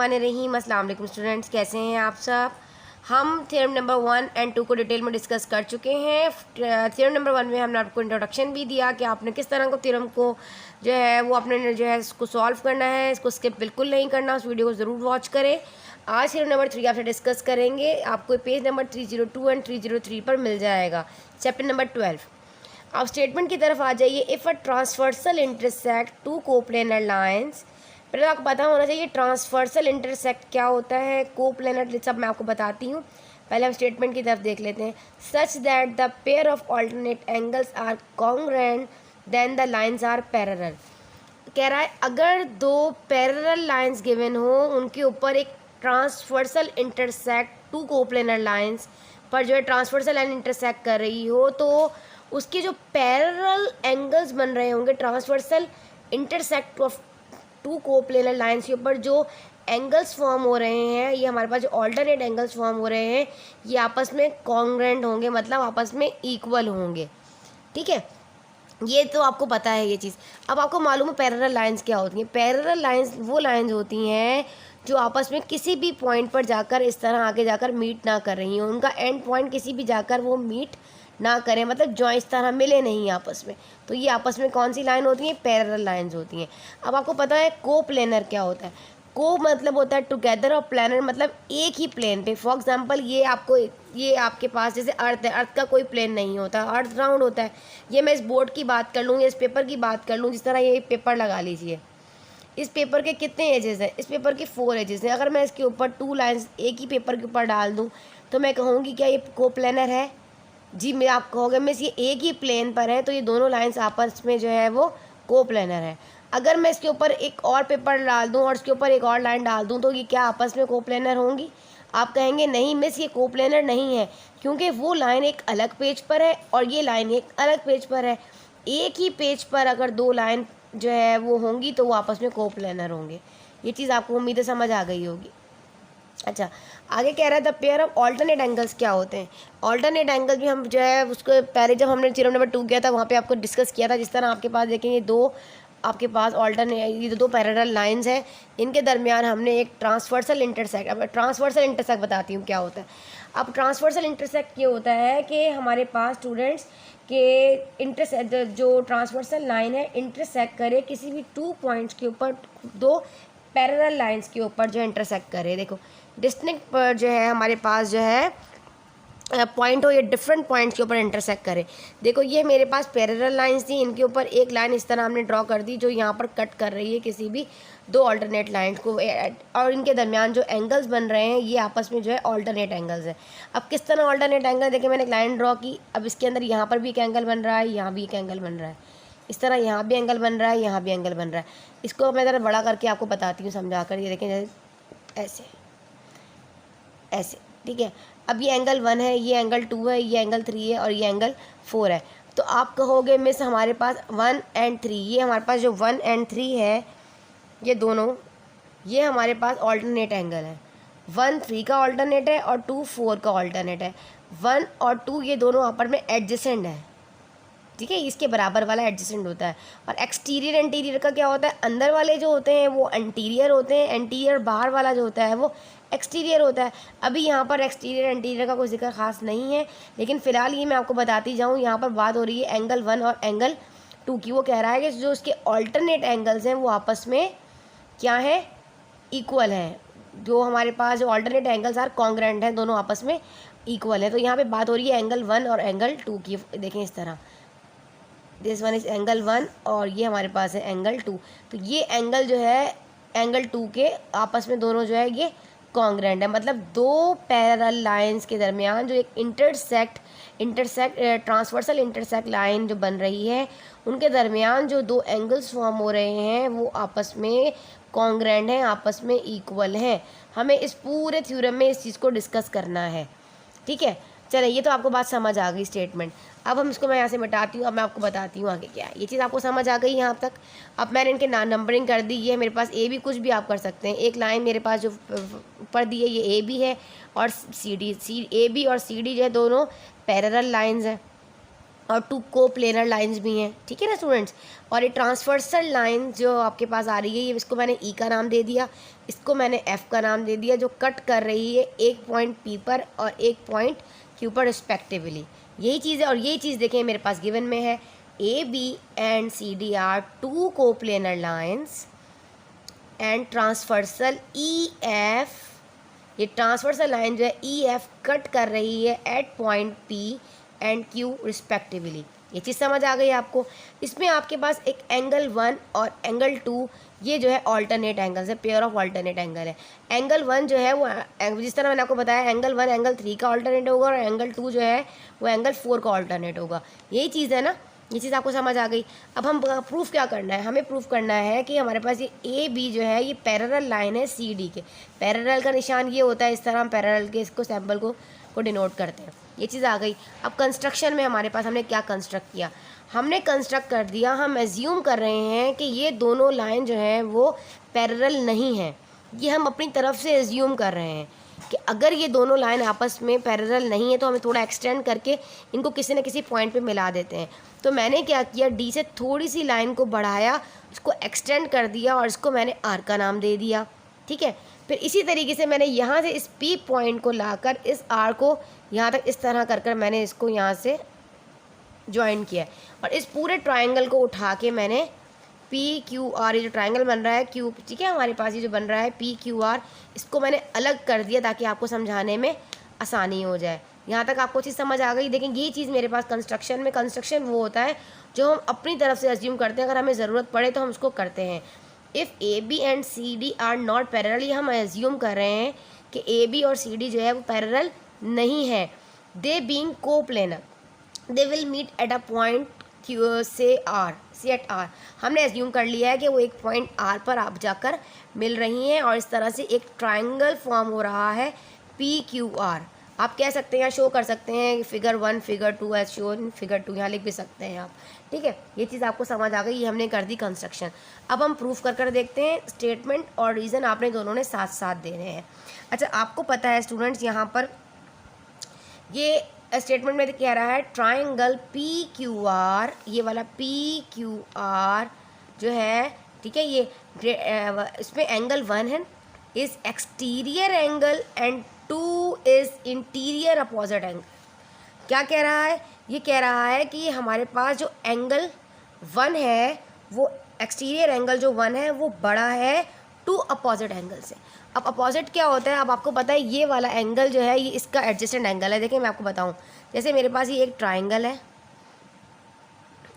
बिस्मिल्लाहिर्रहमानिर्रहीम। अस्सलाम वालेकुम स्टूडेंट्स, कैसे हैं आप सब। हम थ्योरम नंबर 1 और 2 को डिटेल में डिस्कस कर चुके हैं। थ्योरम नंबर 1 में हमने आपको इंट्रोडक्शन भी दिया कि आपने किस तरह को थ्योरम को जो है वो अपने जो है इसको सॉल्व करना है, इसको स्किप बिल्कुल नहीं करना, उस वीडियो को ज़रूर वॉच करें। आज थ्योरम नंबर 3 आपसे डिस्कस करेंगे, आपको पेज नंबर 302 और 303 पर मिल जाएगा, चैप्टर नंबर 12। आप स्टेटमेंट की तरफ आ जाइए। If a transversal intersect two coplanar lines, पहले आपको पता होना चाहिए ट्रांसवर्सल इंटरसेक्ट क्या होता है, कोप्लेनर सब मैं आपको बताती हूँ। पहले हम स्टेटमेंट की तरफ देख लेते हैं। Such that the pair of alternate angles are congruent then the lines are parallel. कह रहा है अगर दो पैरेलल लाइन्स गिवन हो, उनके ऊपर एक transversal intersect two coplanar lines पर जो है ट्रांसवर्सल लाइन इंटरसेक्ट कर रही हो, तो उसके जो पैरेलल एंगल्स बन रहे होंगे, transversal intersect of two coplanar lines के ऊपर जो एंगल्स फॉर्म हो रहे हैं, ये हमारे पास जो ऑल्टरनेट एंगल्स फॉर्म हो रहे हैं, ये आपस में कॉन्ग्रुएंट होंगे, मतलब आपस में इक्वल होंगे। ठीक है, ये तो आपको पता है ये चीज़। अब आपको मालूम है पैरेलल लाइंस क्या होती हैं। पैरेलल लाइंस वो लाइंस होती हैं जो आपस में किसी भी पॉइंट पर जाकर इस तरह आगे जाकर मीट ना कर रही हैं, उनका एंड पॉइंट किसी भी जाकर वो मीट ना करें, मतलब जो इस तरह मिले नहीं आपस में, तो ये आपस में कौन सी लाइन होती हैं, पैरेलल लाइंस होती हैं। अब आपको पता है कोप्लेनर क्या होता है। को मतलब होता है टुगेदर, और प्लेनर मतलब एक ही प्लेन पे। फॉर एग्जांपल ये आपके पास जैसे अर्थ है, अर्थ का कोई प्लेन नहीं होता, अर्थ राउंड होता है। ये मैं इस बोर्ड की बात कर लूँ या इस पेपर की बात कर लूँ, जिस तरह ये पेपर लगा लीजिए। इस पेपर के कितने एजेस हैं, इस पेपर के 4 एजेस हैं। अगर मैं इसके ऊपर 2 लाइन्स एक ही पेपर के ऊपर डाल दूँ तो मैं कहूँगी क्या ये कोप्लेनर है। जी, मैं आप कहोगे मिस ये एक ही प्लेन पर है, तो ये दोनों लाइन्स आपस में जो है वो कोप्लेनर है। अगर मैं इसके ऊपर एक और पेपर डाल दूं और इसके ऊपर एक और लाइन डाल दूं, तो ये क्या आपस में कोप्लेनर होंगी। आप कहेंगे नहीं मिस ये कोप्लेनर नहीं है, क्योंकि वो लाइन एक अलग पेज पर है और ये लाइन एक अलग पेज पर है। एक ही पेज पर अगर 2 लाइन जो है वो होंगी तो वो आपस में कोप्लेनर होंगे। ये चीज़ आपको उम्मीद है समझ आ गई होगी। अच्छा, आगे कह रहा है the pair of alternate angles क्या होते हैं। ऑल्टरनेट एंगल भी हम जो है उसको पहले जब हमने थ्योरम नंबर 2 किया था वहाँ पे आपको डिस्कस किया था। जिस तरह आपके पास देखेंगे दो आपके पास ये 2 पैरेलल लाइंस हैं, इनके दरमियान हमने एक ट्रांसवर्सल इंटरसेक्ट, अब ट्रांसवर्सल इंटरसेक्ट बताती हूँ क्या होता है। अब ट्रांसवर्सल इंटरसेक्ट ये होता है कि हमारे पास स्टूडेंट्स के इंटरसेक्ट जो ट्रांसवर्सल लाइन है इंटरसेक्ट करे किसी भी 2 पॉइंट्स के ऊपर, 2 पैरेलल लाइंस के ऊपर जो इंटरसेक्ट करे। देखो डिस्टिंक्ट पर जो है हमारे पास जो है पॉइंट हो, ये डिफरेंट पॉइंट्स के ऊपर इंटरसेक्ट करे। देखो ये मेरे पास पैरेलल लाइंस थी, इनके ऊपर एक लाइन इस तरह हमने ड्रॉ कर दी जो यहाँ पर कट कर रही है किसी भी 2 ऑल्टरनेट लाइंस को, और इनके दरमियान जो एंगल्स बन रहे हैं ये आपस में जो है ऑल्टरनेट एंगल्स हैं। अब किस तरह ऑल्टरनेट एंगल, देखिए मैंने एक लाइन ड्रॉ की, अब इसके अंदर यहाँ पर भी एक एंगल बन रहा है, यहाँ भी एक एंगल बन रहा है, इस तरह यहाँ भी एंगल बन रहा है, यहाँ भी एंगल बन रहा है। इसको मैं ज़रा बड़ा करके आपको बताती हूँ समझा कर। ये देखें जैसे ऐसे ऐसे, ठीक है। अब ये एंगल 1 है, ये एंगल 2 है, ये एंगल 3 है और ये एंगल 4 है। तो आप कहोगे मिस हमारे पास 1 और 3, ये हमारे पास जो 1 और 3 है ये दोनों, ये हमारे पास ऑल्टरनेट एंगल है। 1 3 का ऑल्टरनेट है और 2 4 का ऑल्टरनेट है। 1 और 2 ये दोनों आपस में एडजेसेंट है, ठीक है, इसके बराबर वाला एडजेसेंट होता है। और एक्सटीरियर एंटीरियर का क्या होता है, अंदर वाले जो होते हैं वो एंटीरियर होते हैं, एंटीरियर बाहर वाला जो होता है वो एक्सटीरियर होता है। अभी यहाँ पर एक्सटीरियर एंटीरियर का कोई जिक्र खास नहीं है, लेकिन फ़िलहाल ये मैं आपको बताती जाऊँ। यहाँ पर बात हो रही है एंगल 1 और एंगल 2 की। वो कह रहा है कि जो उसके ऑल्टरनेट एंगल्स हैं वो आपस में क्या है, इक्वल हैं। जो हमारे पास जो ऑल्टरनेट एंगल्स आर कॉन्ग्रुएंट हैं, दोनों आपस में इक्वल है। तो यहाँ पर बात हो रही है एंगल 1 और एंगल 2 की। देखें इस तरह, दिस वन इज एंगल 1 और ये हमारे पास है एंगल 2। तो ये एंगल जो है एंगल 2 के आपस में दोनों जो है ये कॉन्ग्रुएंट है, मतलब 2 पैरेलल लाइंस के दरमियान जो एक इंटरसेक्ट ट्रांसवर्सल इंटरसेक्ट लाइन जो बन रही है, उनके दरमियान जो 2 एंगल्स फॉर्म हो रहे हैं वो आपस में कॉन्ग्रुएंट हैं, आपस में इक्वल हैं। हमें इस पूरे थ्योरम में इस चीज़ को डिस्कस करना है, ठीक है। चलिए, ये तो आपको बात समझ आ गई स्टेटमेंट। अब हम इसको मैं यहाँ से मिटाती हूँ, अब मैं आपको बताती हूँ आगे क्या है। ये चीज़ आपको समझ आ गई यहाँ तक। अब मैंने इनके नंबरिंग कर दी। ये मेरे पास ए बी, कुछ भी आप कर सकते हैं। एक लाइन मेरे पास जो ऊपर दी है ये ए बी है और सी डी, ए बी और सी डी जो है दोनों पैरेलल लाइंस हैं। और 2 को प्लेनर लाइंस भी हैं, ठीक है ना स्टूडेंट्स। और ये ट्रांसवर्सल लाइन जो आपके पास आ रही है, ये इसको मैंने ई का नाम दे दिया, इसको मैंने एफ का नाम दे दिया, जो कट कर रही है एक पॉइंट पी पर और एक पॉइंट क्यू पर रिस्पेक्टिवली। यही चीज़ है। और यही चीज़ देखें मेरे पास गिवन में है, A B and C D are 2 coplanar lines and transversal E F, ये ट्रांसवर्सल लाइन जो है ई एफ कट कर रही है at point P and Q respectively. ये चीज़ समझ आ गई आपको। इसमें आपके पास एक एंगल 1 और एंगल 2, ये जो है ऑल्टरनेट एंगल्स है, पेयर ऑफ ऑल्टरनेट एंगल है। एंगल 1 जो है वो जिस तरह मैंने आपको बताया, एंगल 1 एंगल 3 का ऑल्टरनेट होगा और एंगल 2 जो है वो एंगल 4 का ऑल्टरनेट होगा। यही चीज़ है ना, ये चीज़ आपको समझ आ गई। अब हम प्रूफ क्या करना है, हमें प्रूफ करना है कि हमारे पास ये ए बी जो है ये पैरेलल लाइन है सी डी के। पैरेलल का निशान ये होता है, इस तरह हम पैरेलल के इसको सैम्पल को डिनोट करते हैं। ये चीज़ आ गई। अब कंस्ट्रक्शन में हमारे पास हमने क्या कंस्ट्रक्ट किया, हमने कंस्ट्रक्ट कर दिया, हम एज्यूम कर रहे हैं कि ये दोनों लाइन जो है वो पैरेलल नहीं है। ये हम अपनी तरफ से एज्यूम कर रहे हैं कि अगर ये दोनों लाइन आपस में पैरेलल नहीं है तो हमें थोड़ा एक्सटेंड करके इनको किसी न किसी पॉइंट पे मिला देते हैं। तो मैंने क्या किया, डी से थोड़ी सी लाइन को बढ़ाया, उसको एक्सटेंड कर दिया और इसको मैंने आर का नाम दे दिया, ठीक है। फिर इसी तरीके से मैंने यहाँ से इस पी पॉइंट को लाकर इस आर को यहाँ तक इस तरह कर कर मैंने इसको यहाँ से ज्वाइन किया और इस पूरे ट्रायंगल को उठा के मैंने पी क्यू आर, ये जो ट्रायंगल बन रहा है क्यू, ठीक है, हमारे पास ये जो बन रहा है पी क्यू आर, इसको मैंने अलग कर दिया ताकि आपको समझाने में आसानी हो जाए। यहाँ तक आपको चीज़ समझ आ गई। देखें ये चीज़ मेरे पास कंस्ट्रक्शन में, कंस्ट्रक्शन वो होता है जो हम अपनी तरफ से एज्यूम करते हैं, अगर हमें ज़रूरत पड़े तो हम उसको करते हैं। If A B and C D are not parallel, ये हम एज्यूम कर रहे हैं कि ए बी और सी डी जो है वो पैरेलल नहीं है। They being coplanar, they will meet at a point say R, see at R, हमने एज्यूम कर लिया है कि वो एक पॉइंट आर पर आप जाकर मिल रही हैं और इस तरह से एक ट्रायंगल फॉर्म हो रहा है पी क्यू आर। आप कह सकते हैं, शो कर सकते हैं figure 1 figure 2 as shown figure 2, यहाँ लिख भी सकते हैं आप, ठीक है। ये चीज़ आपको समझ आ गई, ये हमने कर दी कंस्ट्रक्शन। अब हम प्रूफ कर देखते हैं। स्टेटमेंट और रीज़न आपने दोनों ने साथ साथ देने हैं। अच्छा, आपको पता है स्टूडेंट्स, यहाँ पर ये स्टेटमेंट में कह रहा है ट्राइंगल पी क्यू आर, ये वाला पी क्यू आर जो है, ठीक है, ये इसमें एंगल 1 है, is exterior angle and 2 is interior opposite angle. क्या कह रहा है, ये कह रहा है कि हमारे पास जो एंगल 1 है वो एक्सटीरियर एंगल जो 1 है वो बड़ा है 2 अपोजिट एंगल से। अब अपोजिट क्या होता है, अब आपको पता है ये वाला एंगल जो है ये इसका एडजेसेंट एंगल है। देखिए मैं आपको बताऊं, जैसे मेरे पास ये एक ट्राइंगल है,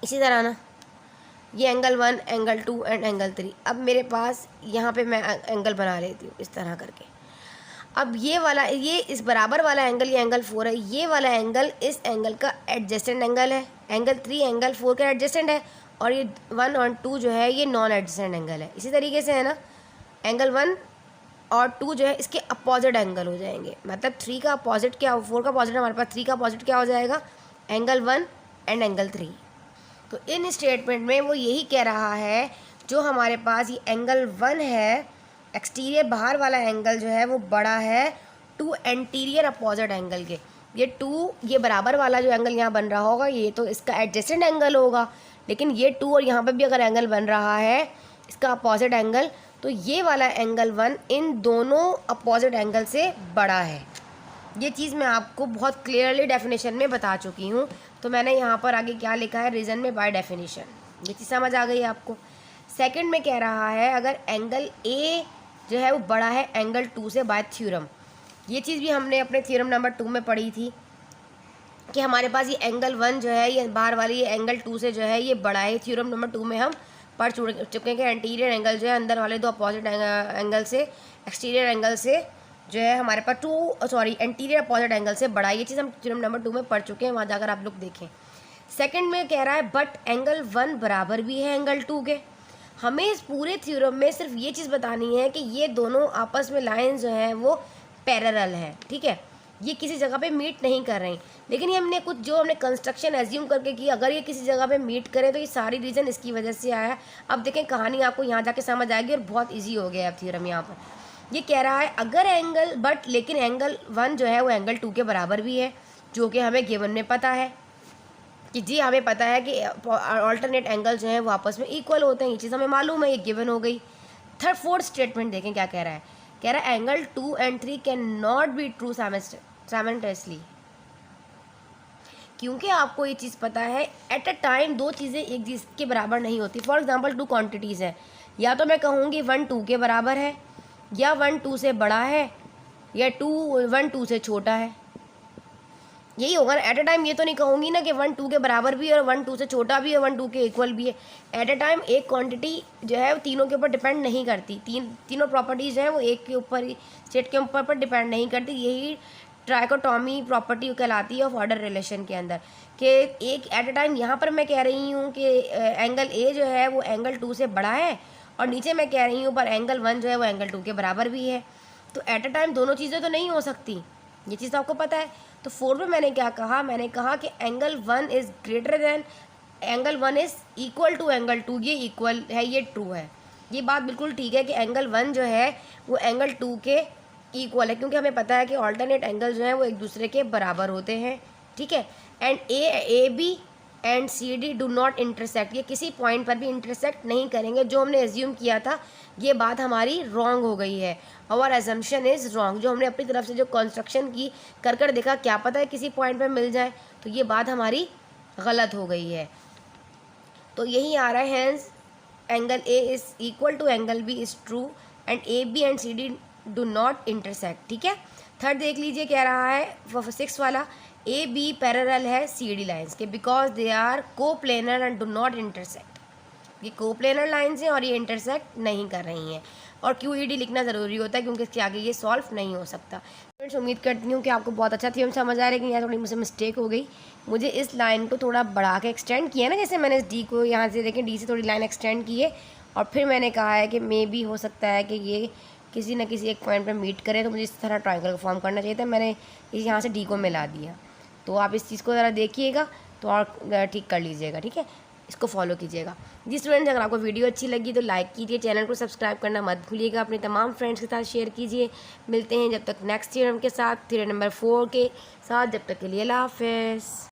इसी तरह ना ये एंगल 1 एंगल 2 एंड एंगल 3। अब मेरे पास यहाँ पे मैं एंगल बना लेती हूँ इस तरह करके। अब ये वाला, ये इस बराबर वाला एंगल, ये एंगल 4 है, ये वाला एंगल इस एंगल का एडजेसेंट एंगल है। एंगल 3 एंगल 4 का एडजेसेंट है और ये 1 और 2 जो है ये नॉन एडजेसेंट एंगल है। इसी तरीके से है ना, एंगल 1 और 2 जो है इसके अपोजिट एंगल हो जाएंगे। मतलब 3 का अपोजिट क्या, 4 का अपोजिट हमारे पास 3 का अपोजिट क्या हो जाएगा, एंगल 1 एंड एंगल 3। तो इन स्टेटमेंट में वो यही कह रहा है, जो हमारे पास ये एंगल 1 है, एक्सटीरियर बाहर वाला एंगल जो है वो बड़ा है 2 एंटीरियर अपोजिट एंगल के। ये 2, ये बराबर वाला जो एंगल यहाँ बन रहा होगा ये तो इसका एडजेसेंट एंगल होगा, लेकिन ये 2 और यहाँ पे भी अगर एंगल बन रहा है इसका अपोजिट एंगल, तो ये वाला एंगल 1 इन दोनों अपोजिट एंगल से बड़ा है। ये चीज़ मैं आपको बहुत क्लियरली डेफिनेशन में बता चुकी हूँ। तो मैंने यहाँ पर आगे क्या लिखा है, रीज़न में बाय डेफिनेशन। ये चीज़ समझ आ गई आपको। सेकंड में कह रहा है अगर एंगल ए जो है वो बड़ा है एंगल 2 से बाय थ्योरम। ये चीज़ भी हमने अपने थ्योरम नंबर 2 में पढ़ी थी कि हमारे पास ये एंगल 1 जो है ये बाहर वाली ये एंगल 2 से जो है ये बड़ा है। थ्योरम नंबर 2 में हम पढ़ चुके हैं कि एंटीरियर एंगल जो है अंदर वाले 2 अपोजिट एंगल से, एक्सटीरियर एंगल से जो है हमारे पास एंटीरियर अपोजिट एंगल से बड़ा है। ये चीज़ हम थ्योरम नंबर 2 में पढ़ चुके हैं, वहाँ जाकर आप लोग देखें। सेकंड में कह रहा है बट एंगल 1 बराबर भी है एंगल 2 के। हमें इस पूरे थ्योरम में सिर्फ ये चीज़ बतानी है कि ये दोनों आपस में लाइन जो है वो पैरेलल है, ठीक है, ये किसी जगह पे मीट नहीं कर रही। लेकिन ये हमने कुछ जो हमने कंस्ट्रक्शन एज्यूम करके की, अगर ये किसी जगह पे मीट करे तो ये सारी रीज़न इसकी वजह से आया। अब देखें कहानी आपको यहाँ जाके समझ आएगी और बहुत ईजी हो गया है अब थ्योरम। यहाँ पर ये कह रहा है अगर एंगल बट लेकिन एंगल 1 जो है वो एंगल 2 के बराबर भी है, जो कि हमें गिवन में पता है। कि जी हमें पता है कि ऑल्टरनेट एंगल जो है वो आपस में इक्वल होते हैं, ये चीज़ हमें मालूम है, ये गिवन हो गई। फोर्थ स्टेटमेंट देखें क्या कह रहा है। कह रहा है angle 2 and 3 can not be true simultaneously. क्योंकि आपको ये चीज़ पता है एट अ टाइम दो चीज़ें एक चीज़ के बराबर नहीं होती। फॉर एग्जांपल 2 क्वांटिटीज़ है, या तो मैं कहूँगी 1 2 के बराबर है, या 1 2 से बड़ा है, या 1 2 से छोटा है। यही होगा ना। एट अ टाइम ये तो नहीं कहूँगी ना कि 1 2 के बराबर भी है और 1 2 से छोटा भी है, 1 2 के इक्वल भी है। एट अ टाइम एक क्वांटिटी जो है वो तीनों के ऊपर डिपेंड नहीं करती। तीनों प्रॉपर्टीज़ हैं वो एक के ऊपर स्टेट के ऊपर पर डिपेंड नहीं करती। यही ट्राइकोटॉमी प्रॉपर्टी कहलाती है ऑफ ऑर्डर रिलेशन के अंदर, कि एक एट अ टाइम यहाँ पर मैं कह रही हूँ कि एंगल ए जो है वो एंगल 2 से बड़ा है, और नीचे मैं कह रही हूँ पर एंगल 1 जो है वो एंगल 2 के बराबर भी है। तो एट अ टाइम दोनों चीज़ें तो नहीं हो सकती, ये चीज़ तो आपको पता है। तो 4 में मैंने क्या कहा, मैंने कहा कि angle 1 is greater than angle 1 is equal to angle 2। ये इक्वल है, ये ट्रू है, ये बात बिल्कुल ठीक है कि एंगल 1 जो है वो एंगल 2 के इक्वल है, क्योंकि हमें पता है कि ऑल्टरनेट एंगल जो है वो एक दूसरे के बराबर होते हैं, ठीक है। And A B and C D do not intersect, ये किसी पॉइंट पर भी इंटरसेक्ट नहीं करेंगे। जो हमने एज्यूम किया था ये बात हमारी रॉन्ग हो गई है, आवर एजम्पशन इज़ रॉन्ग। जो हमने अपनी तरफ से जो कंस्ट्रक्शन की कर देखा, क्या पता है किसी पॉइंट पर मिल जाए, तो ये बात हमारी गलत हो गई है। तो यही आ रहा है, hence angle A is equal to angle B is true and A B and C D do not intersect, ठीक है। थर्ड देख लीजिए, कह रहा है 6 वाला, ए बी पैरेलल है सी डी लाइन्स के बिकॉज दे आर को planar and do not intersect. ये को प्लेनर लाइन्स हैं और ये इंटरसेक्ट नहीं कर रही हैं, और क्यू ई डी लिखना ज़रूरी होता है क्योंकि इसके आगे ये सॉल्व नहीं हो सकता। फ्रेंड्स उम्मीद करती हूँ कि आपको बहुत अच्छा थ्योरम समझ आ रहा है, लेकिन यहाँ थोड़ी मुझसे मिस्टेक हो गई। मुझे इस लाइन को थोड़ा बढ़ा के एक्सटेंड किया ना, जैसे मैंने इस डी को यहाँ से देखें डी से थोड़ी लाइन एक्सटेंड की है, और फिर मैंने कहा है कि मे भी हो सकता है कि ये किसी न किसी एक पॉइंट पर मीट करे, तो मुझे इस तरह ट्रायंगल को फॉर्म करना चाहिए था। मैंने यहाँ से डी को मिला दिया, तो आप इस चीज़ को ज़रा देखिएगा तो और ठीक कर लीजिएगा, ठीक है, इसको फॉलो कीजिएगा। जी स्टूडेंट्स, अगर आपको वीडियो अच्छी लगी तो लाइक कीजिए, चैनल को सब्सक्राइब करना मत भूलिएगा, अपने तमाम फ्रेंड्स के साथ शेयर कीजिए। मिलते हैं जब तक नेक्स्ट थ्योरम के साथ, थ्योरम नंबर 4 के साथ। जब तक के लिए अल्लाह हाफ़िज़।